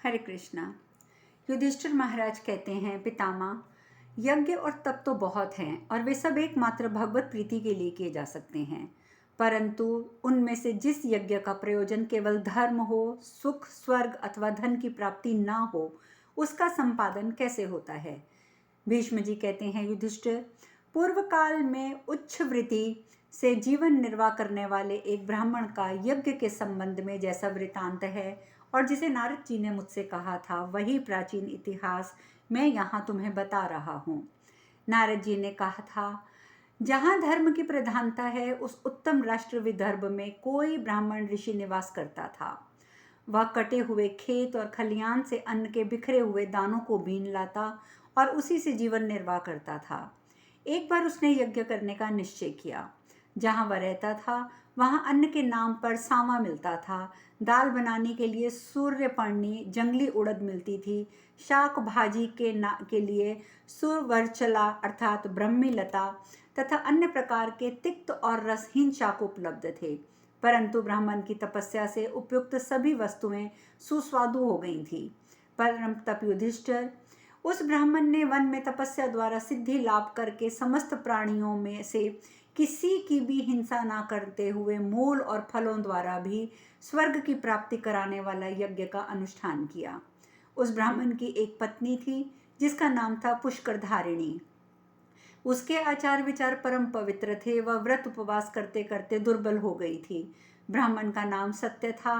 हरे कृष्णा। युधिष्ठिर महाराज कहते हैं, पितामह, यज्ञ और तप तो बहुत हैं और वे सब एकमात्र भगवत प्रीति के लिए किए जा सकते हैं, परंतु उनमें से जिस यज्ञ का प्रयोजन केवल धर्म हो, सुख, स्वर्ग अथवा धन की प्राप्ति ना हो, उसका संपादन कैसे होता है। भीष्म जी कहते हैं, युधिष्ठिर, पूर्व काल में उच्च वृत्ति से जीवन निर्वाह करने वाले एक ब्राह्मण का यज्ञ के संबंध में जैसा वृतांत है और जिसे नारद जी ने मुझसे कहा था, वही प्राचीन इतिहास मैं यहाँ तुम्हें बता रहा हूँ। नारद जी ने कहा था, जहाँ धर्म की प्रधानता है उस उत्तम राष्ट्र विदर्भ में कोई ब्राह्मण ऋषि निवास करता था। वह कटे हुए खेत और खलियान से अन्न के बिखरे हुए दानों को बीन लाता और उसी से जीवन निर्वाह करता था। एक बार उसने यज्ञ करने का निश्चय किया। जहाँ वह रहता था वहाँ अन्न के नाम पर सांवा मिलता था, दाल बनाने के लिए सूर्यपर्णी जंगली उड़द मिलती थी, शाक भाजी के लिए सुवर्चला अर्थात ब्रह्मी लता तथा अन्य प्रकार के तिक्त और रसहीन शाक उपलब्ध थे। परंतु ब्राह्मण की तपस्या से उपयुक्त सभी वस्तुएं सुस्वादु हो गई थी। परम तप युधिष्ठिर, उस ब्राह्मण ने वन में तपस्या द्वारा सिद्धि लाभ करके समस्त प्राणियों में से किसी की भी हिंसा ना करते हुए मूल और फलों द्वारा भी स्वर्ग की प्राप्ति कराने वाला यज्ञ का अनुष्ठान किया। उस ब्राह्मण की एक पत्नी थी जिसका नाम था पुष्कर धारिणी। उसके आचार विचार परम पवित्र थे। वह व्रत उपवास करते करते दुर्बल हो गई थी। ब्राह्मण का नाम सत्य था।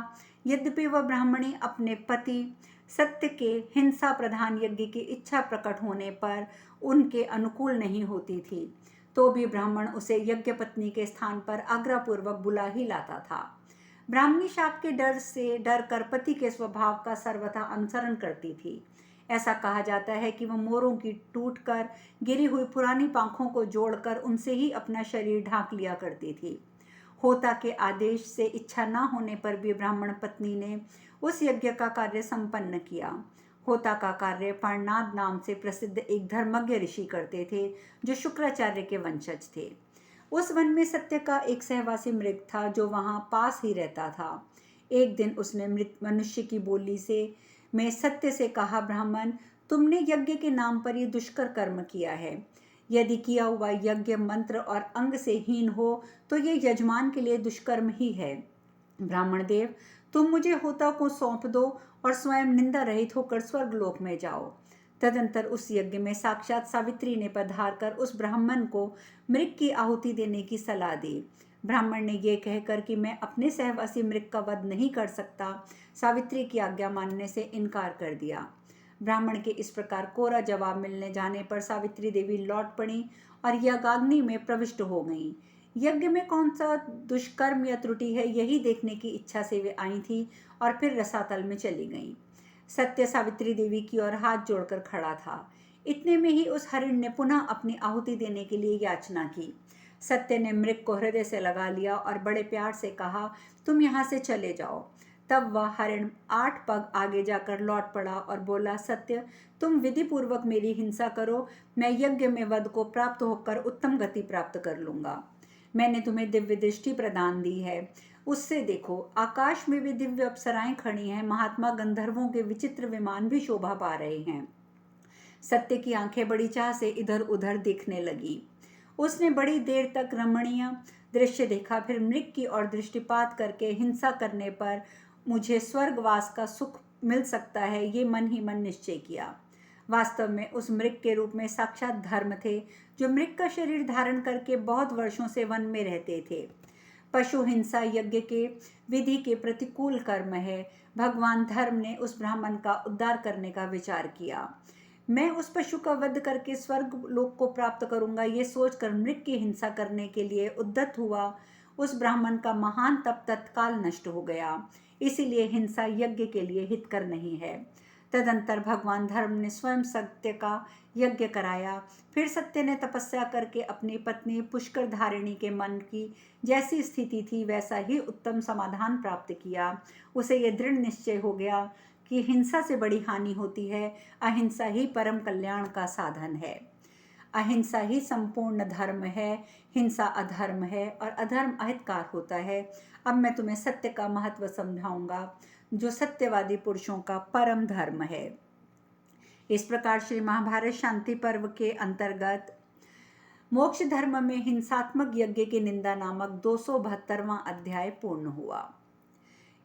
यद्यपि वह ब्राह्मणी अपने पति सत्य के हिंसा प्रधान यज्ञ की इच्छा प्रकट होने पर उनके अनुकूल नहीं होती थी, तो भी ब्राह्मण उसे यज्ञ पत्नी के स्थान पर आग्रहपूर्वक बुला ही लाता था। ब्राह्मणी शाप के डर से डर कर पति के स्वभाव का सर्वथा अनुसरण करती थी। ऐसा कहा जाता है कि वह मोरों की टूटकर गिरी हुई पुरानी पंखों को जोड़कर उनसे ही अपना शरीर ढांक लिया करती थी। होता के आदेश से इच्छा न होने पर भी ब्राह्मण पत्नी ने उस यज्ञ का कार्य संपन्न किया। होता का कार्य पाणनाद नाम से प्रसिद्ध एक धर्मज्ञ ऋषि करते थे, जो शुक्राचार्य के वंशज थे। उस वन में सत्य का एक सहवासी मृग था जो वहां पास ही रहता था। एक दिन उसने मृत मनुष्य की बोली से मैं सत्य से कहा, ब्राह्मण, तुमने यज्ञ के नाम पर ये दुष्कर कर्म किया है। यदि किया हुआ यज्ञ मंत्र और अंग से हीन हो तो ये यजमान के लिए दुष्कर्म ही है। ब्राह्मण देव, तुम मुझे होता को सौंप दो और स्वयं निंदा रहित होकर स्वर्गलोक में जाओ। तदंतर उस यज्ञ में साक्षात सावित्री ने पधार कर उस ब्राह्मण को मृग की आहुति देने की सलाह दी। ब्राह्मण ने यह कहकर कि मैं अपने सहवासी मृग का वध नहीं कर सकता, सावित्री की आज्ञा मानने से इनकार कर दिया। ब्राह्मण के इस प्रकार कोरा जवाब मिलने जाने पर सावित्री देवी लौट पड़ी और यज्ञाग्नि में प्रविष्ट हो गईं। यज्ञ में कौन सा दुष्कर्म या त्रुटि है, यही देखने की इच्छा से वे आई थी और फिर रसातल में चली गईं। सत्य सावित्री देवी की ओर हाथ जोड़कर खड़ा था। इतने में ही उस हरिण ने पुनः अपनी आहुति देने के लिए याचना की। सत्य ने मृग को हृदय से लगा लिया और बड़े प्यार से कहा, तुम यहाँ से चले जाओ। तब वह हरिण 8 पग आगे जाकर लौट पड़ा और बोला, सत्य, तुम विधि पूर्वक मेरी हिंसा करो, मैं यज्ञ में वध को प्राप्त होकर उत्तम गति प्राप्त कर लूंगा। मैंने तुम्हें दिव्य दृष्टि प्रदान दी है, उससे देखो, आकाश में भी दिव्य अप्सराएं खड़ी हैं, महात्मा गंधर्वों के विचित्र विमान भी शोभा पा रहे हैं। सत्य की आंखें बड़ी चाह से इधर उधर देखने लगी। उसने बड़ी देर तक रमणीय दृश्य देखा, फिर मृग की ओर दृष्टिपात करके हिंसा करने पर मुझे स्वर्गवास का सुख मिल सकता है, ये मन ही मन निश्चय किया। वास्तव में उस मृग के रूप में साक्षात धर्म थे, जो मृग का शरीर धारण करके बहुत वर्षों से वन में रहते थे। पशु हिंसा यज्ञ के विधि के प्रतिकूल कर्म है। भगवान धर्म ने उस ब्राह्मण का उद्धार करने का विचार किया। मैं उस पशु का वध करके स्वर्ग लोक को प्राप्त करूंगा, ये सोचकर मृग की हिंसा करने के लिए उद्यत हुआ उस ब्राह्मण का महान तप तत्काल नष्ट हो गया। इसीलिए हिंसा यज्ञ के लिए हितकर नहीं है। तदंतर भगवान धर्म ने स्वयं सत्य का यज्ञ कराया। फिर सत्य ने तपस्या करके अपनी पत्नी पुष्कर धारिणी के मन की जैसी स्थिति थी वैसा ही उत्तम समाधान प्राप्त किया। उसे यह दृढ़ निश्चय हो गया कि हिंसा से बड़ी हानि होती है, अहिंसा ही परम कल्याण का साधन है। अहिंसा ही संपूर्ण धर्म है, हिंसा अधर्म है और अधर्म अहितकार होता है। अब मैं तुम्हें सत्य का महत्व समझाऊंगा। जो सत्यवादी पुरुषों का परम धर्म है। इस प्रकार श्री महाभारत शांति पर्व के अंतर्गत मोक्ष धर्म में हिंसात्मक यज्ञ की निंदा नामक 272वां अध्याय पूर्ण हुआ।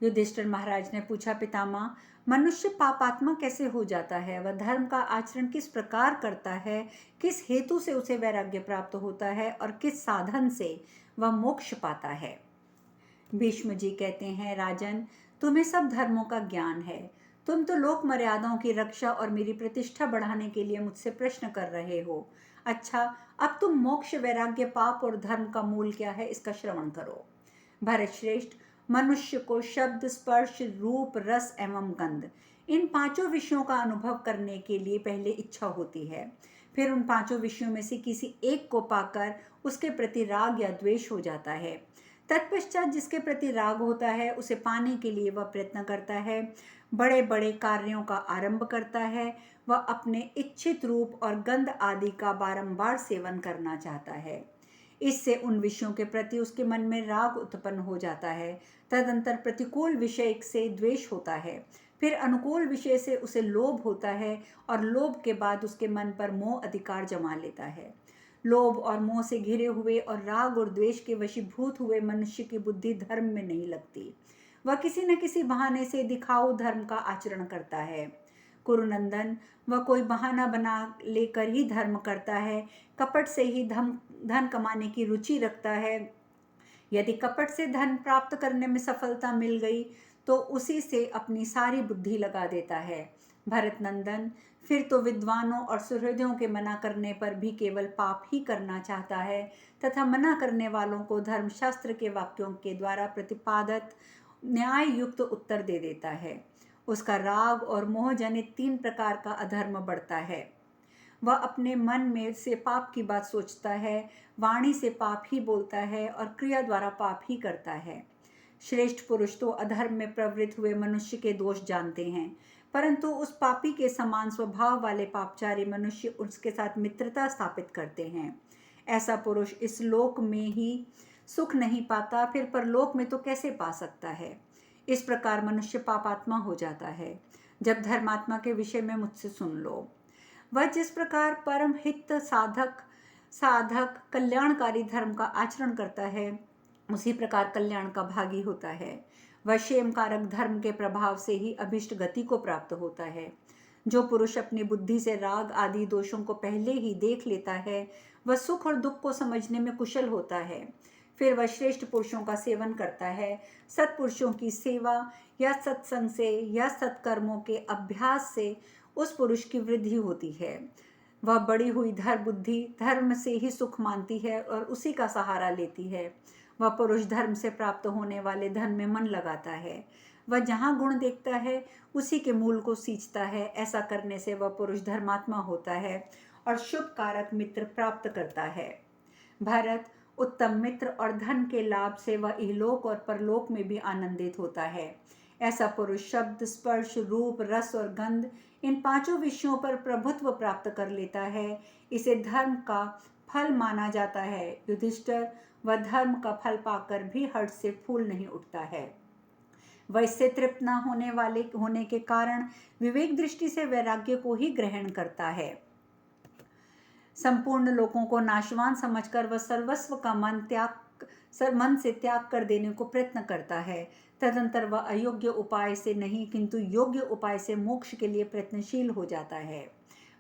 युधिष्ठिर महाराज ने पूछा, पितामह, मनुष्य पापात्मा कैसे हो जाता है? वह धर्म का आचरण किस प्रकार करता है? किस हेतु से उसे वैराग्य प्राप्त होता है और किस साधन से वह मोक्ष पाता है? भीष्म जी कहते हैं, राजन, तुम्हें सब धर्मों का ज्ञान है। तुम तो लोक मर्यादाओं की रक्षा और मेरी प्रतिष्ठा बढ़ाने के लिए मुझसे प्रश्न कर रहे हो। अच्छा, अब तुम मोक्ष, वैराग्य, पाप और धर्म का मूल क्या है, इसका श्रवण करो। भरत श्रेष्ठ, मनुष्य को शब्द, स्पर्श, रूप, रस एवं गंध, इन पांचों विषयों का अनुभव करने के लिए पहले इच्छा होती है। फिर उन पांचों विषयों में से किसी एक को पाकर उसके प्रति राग या द्वेष हो जाता है। तत्पश्चात जिसके प्रति राग होता है उसे पाने के लिए वह प्रयत्न करता है, बड़े बड़े कार्यों का आरंभ करता है। वह अपने इच्छित रूप और गंध आदि का बारंबार सेवन करना चाहता है। इससे उन विषयों के प्रति उसके मन में राग उत्पन्न हो जाता है। तदंतर प्रतिकूल विषय से द्वेष होता है। फिर अनुकूल विषय से उसे लोभ होता है और लोभ के बाद उसके मन पर मोह अधिकार जमा लेता है। लोभ और मोह से घिरे हुए और राग और द्वेष के वशीभूत हुए मनुष्य की बुद्धि धर्म में नहीं लगती। वह किसी न किसी बहाने से दिखाऊ धर्म का आचरण करता है। कुरुनंदन, वह कोई बहाना बना लेकर ही धर्म करता है। कपट से ही धन कमाने की रुचि रखता है। यदि कपट से धन प्राप्त करने में सफलता मिल गई तो उसी से अपनी सारी बुद्धि लगा देता है। भरत नंदन, फिर तो विद्वानों और सुहृदों के मना करने पर भी केवल पाप ही करना चाहता है तथा मना करने वालों को धर्मशास्त्र के वाक्यों के द्वारा प्रतिपादित न्याय युक्त उत्तर दे देता है। उसका राग और मोह जनित 3 प्रकार का अधर्म बढ़ता है। वह अपने मन में से पाप की बात सोचता है, वाणी से पाप ही बोलता है और क्रिया द्वारा पाप ही करता है। श्रेष्ठ पुरुष तो अधर्म में प्रवृत्त हुए मनुष्य के दोष जानते हैं, परंतु उस पापी के समान स्वभाव वाले पापचारी मनुष्य उसके साथ मित्रता स्थापित करते हैं। ऐसा पुरुष इस लोक में ही सुख नहीं पाता, फिर परलोक में तो कैसे पा सकता है? इस प्रकार मनुष्य पापात्मा हो जाता है। जब धर्मात्मा के विषय में मुझसे सुन लो। वह जिस प्रकार परम हित साधक कल्याणकारी धर्म का आचरण करता है, उसी प्रकार कल्याण का भागी होता है। वह क्षेम कारक धर्म के प्रभाव से ही अभिष्ट गति को प्राप्त होता है। जो पुरुष अपनी बुद्धि से राग आदि दोषों को पहले ही देख लेता है, वह सुख और दुख को समझने में कुशल होता है। फिर वह श्रेष्ठ पुरुषों का सेवन करता है। सत्पुरुषों की सेवा या सत्संग से या सत्कर्मों के अभ्यास से उस पुरुष की वृद्धि होती है। वह बढ़ी हुई बुद्धि धर्म से ही सुख मानती है और उसी का सहारा लेती है। वह पुरुष धर्म से प्राप्त होने वाले धन में मन लगाता है। वह जहाँ गुण देखता है उसी के मूल को सींचता है। ऐसा करने से वह पुरुष धर्मात्मा होता है और शुभ कारक मित्र प्राप्त करता है। भरत, उत्तम मित्र और धन के लाभ से वह इहलोक और परलोक में भी आनंदित होता है। ऐसा पुरुष शब्द, स्पर्श, रूप, रस और गंध, इन 5 विषयों पर प्रभुत्व प्राप्त कर लेता है। इसे धर्म का फल माना जाता है। युधिष्ठिर, वह धर्म का फल पाकर भी हर्ष से फूल नहीं उठता है। वह इससे तृप्त न होने के कारण विवेक दृष्टि से वैराग्य को ही ग्रहण करता है। संपूर्ण लोगों को नाशवान समझकर वह सर्वस्व का मन से त्याग कर देने को प्रयत्न करता है। तदंतर वह अयोग्य उपाय से नहीं किंतु योग्य उपाय से मोक्ष के लिए प्रयत्नशील हो जाता है।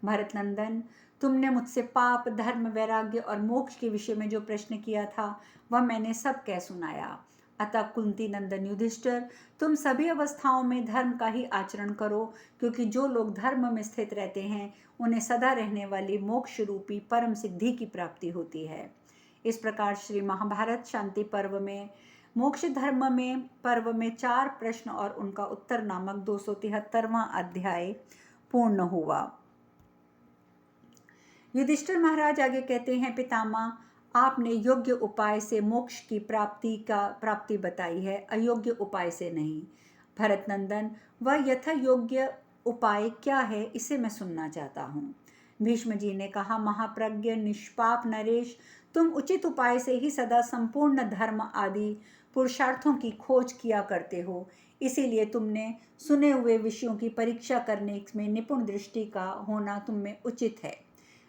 भरत नंदन, तुमने मुझसे पाप, धर्म, वैराग्य और मोक्ष के विषय में जो प्रश्न किया था वह मैंने सब कह सुनाया। अतः कुंती नंदन युधिष्ठिर, तुम सभी अवस्थाओं में धर्म का ही आचरण करो, क्योंकि जो लोग धर्म में स्थित रहते हैं उन्हें सदा रहने वाली मोक्ष रूपी परम सिद्धि की प्राप्ति होती है। इस प्रकार श्री महाभारत शांति पर्व में मोक्ष धर्म में पर्व में 4 प्रश्न और उनका उत्तर नामक 273वां अध्याय पूर्ण हुआ। युधिष्ठिर महाराज आगे कहते हैं, पितामह, आपने योग्य उपाय से मोक्ष की प्राप्ति बताई है, अयोग्य उपाय से नहीं। भरत नंदन, वह यथा योग्य उपाय क्या है, इसे मैं सुनना चाहता हूँ। भीष्म जी ने कहा, महाप्रज्ञ निष्पाप नरेश, तुम उचित उपाय से ही सदा संपूर्ण धर्म आदि पुरुषार्थों की खोज किया करते हो। इसीलिए तुमने सुने हुए विषयों की परीक्षा करने में निपुण दृष्टि का होना तुम में उचित है।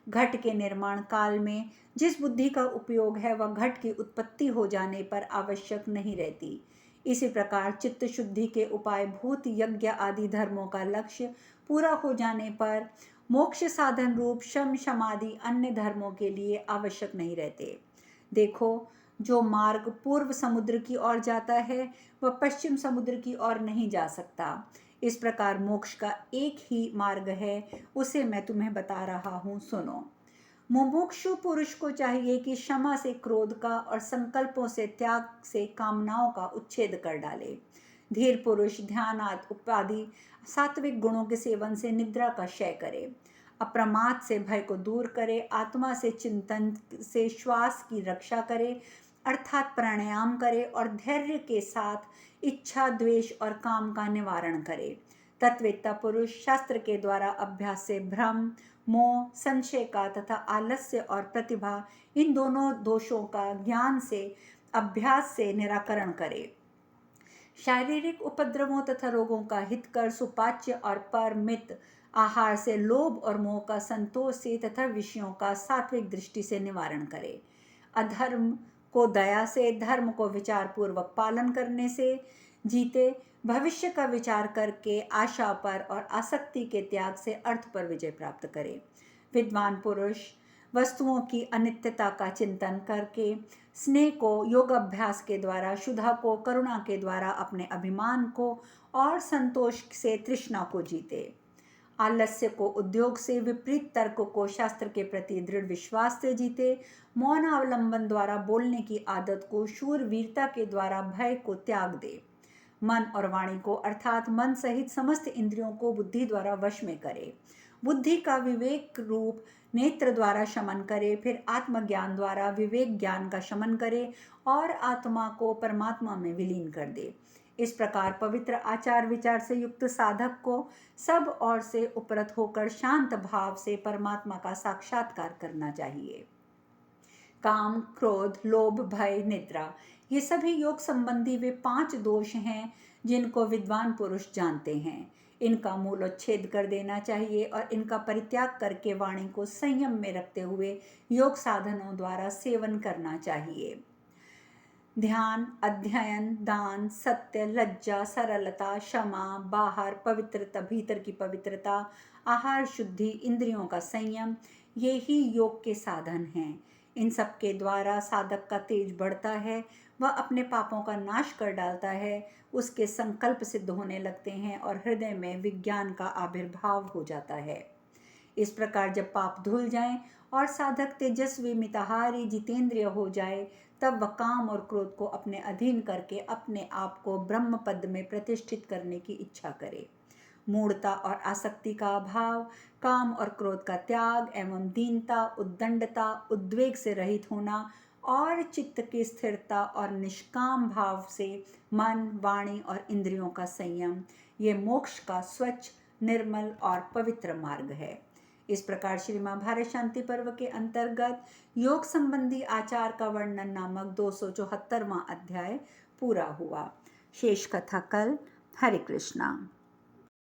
घट के निर्माण काल में जिस बुद्धि का उपयोग है वह घट की उत्पत्ति हो जाने पर आवश्यक नहीं रहती। इसी प्रकार चित्त शुद्धि के उपाय भूत यज्ञ आदि धर्मों का लक्ष्य पूरा हो जाने पर मोक्ष साधन रूप शम शमादि अन्य धर्मों के लिए आवश्यक नहीं रहते। देखो, जो मार्ग पूर्व समुद्र की ओर जाता है वह पश्चिम समुद्र की ओर नहीं जा सकता। इस प्रकार मोक्ष का एक ही मार्ग है, उसे मैं तुम्हें बता रहा हूँ, सुनो। मुमुक्षु पुरुष को चाहिए कि क्षमा से क्रोध का और संकल्पों से त्याग से कामनाओं का उच्छेद कर डाले। धीर पुरुष ध्यानात उपाधि सात्विक गुणों के सेवन से निद्रा का क्षय करे, अप्रमाद से भय को दूर करे, आत्मा से चिंतन से श्वास की रक्षा करे अर्थात प्राणायाम करे और धैर्य के साथ इच्छा द्वेष और काम का निवारण करे। तत्वेत्ता पुरुष शास्त्र के द्वारा अभ्यास से भ्रम मोह संशय का तथा आलस्य और प्रतिभा इन दोनों दोषों का ज्ञान से अभ्यास से निराकरण करे। शारीरिक उपद्रवों तथा रोगों का हितकर सुपाच्य और परमित आहार से लोभ और मोह का संतोष से तथा विषयों का सात्विक दृष्टि से निवारण करे। अधर्म को दया से, धर्म को विचार पूर्वक पालन करने से जीते, भविष्य का विचार करके आशा पर और आसक्ति के त्याग से अर्थ पर विजय प्राप्त करे। विद्वान पुरुष वस्तुओं की अनित्यता का चिंतन करके स्नेह को योग अभ्यास के द्वारा, शुद्धा को करुणा के द्वारा अपने अभिमान को और संतोष से तृष्णा को जीते। आलस्य को उद्योग से, विपरीत तर्क को शास्त्र के प्रति दृढ़ विश्वास से जीते। मौन अवलंबन द्वारा बोलने की आदत को शूरवीरता के द्वारा भय को त्याग दे। मन और वाणी को अर्थात मन सहित समस्त इंद्रियों को बुद्धि द्वारा वश में करे। बुद्धि का विवेक रूप नेत्र द्वारा शमन करे, फिर आत्मज्ञान द्वारा विवेक ज्ञान का शमन करे और आत्मा को परमात्मा में विलीन कर दे। इस प्रकार पवित्र आचार विचार से युक्त साधक को सब ओर से उपरत होकर शांत भाव से परमात्मा का साक्षात्कार करना चाहिए। काम, क्रोध, लोभ, भय, निद्रा ये सभी योग संबंधी वे 5 दोष हैं जिनको विद्वान पुरुष जानते हैं। इनका मूलोच्छेद कर देना चाहिए और इनका परित्याग करके वाणी को संयम में रखते हुए योग साधनों द्वारा सेवन करना चाहिए। ध्यान, अध्ययन, दान, सत्य, लज्जा, सरलता, क्षमा, बाहर पवित्रता, भीतर की पवित्रता, आहार शुद्धि, इंद्रियों का संयम, ये ही योग के साधन हैं। इन सब के द्वारा साधक का तेज बढ़ता है, वह अपने पापों का नाश कर डालता है, उसके संकल्प सिद्ध होने लगते हैं और हृदय में विज्ञान का आविर्भाव हो जाता है। इस प्रकार जब पाप धुल जाएं और साधक तेजस्वी, मिताहारी, जितेंद्रिय हो जाए, तब वह काम और क्रोध को अपने अधीन करके अपने आप को ब्रह्म पद में प्रतिष्ठित करने की इच्छा करे। मूढ़ता और आसक्ति का अभाव, काम और क्रोध का त्याग एवं दीनता, उद्दंडता, उद्वेग से रहित होना और चित्त की स्थिरता और निष्काम भाव से मन, वाणी और इंद्रियों का संयम, ये मोक्ष का स्वच्छ, निर्मल और पवित्र मार्ग है। इस प्रकार श्री महाभारत शांति पर्व के अंतर्गत योग संबंधी आचार का वर्णन नामक 274वां अध्याय पूरा हुआ। शेष कथा कल। हरे कृष्णा।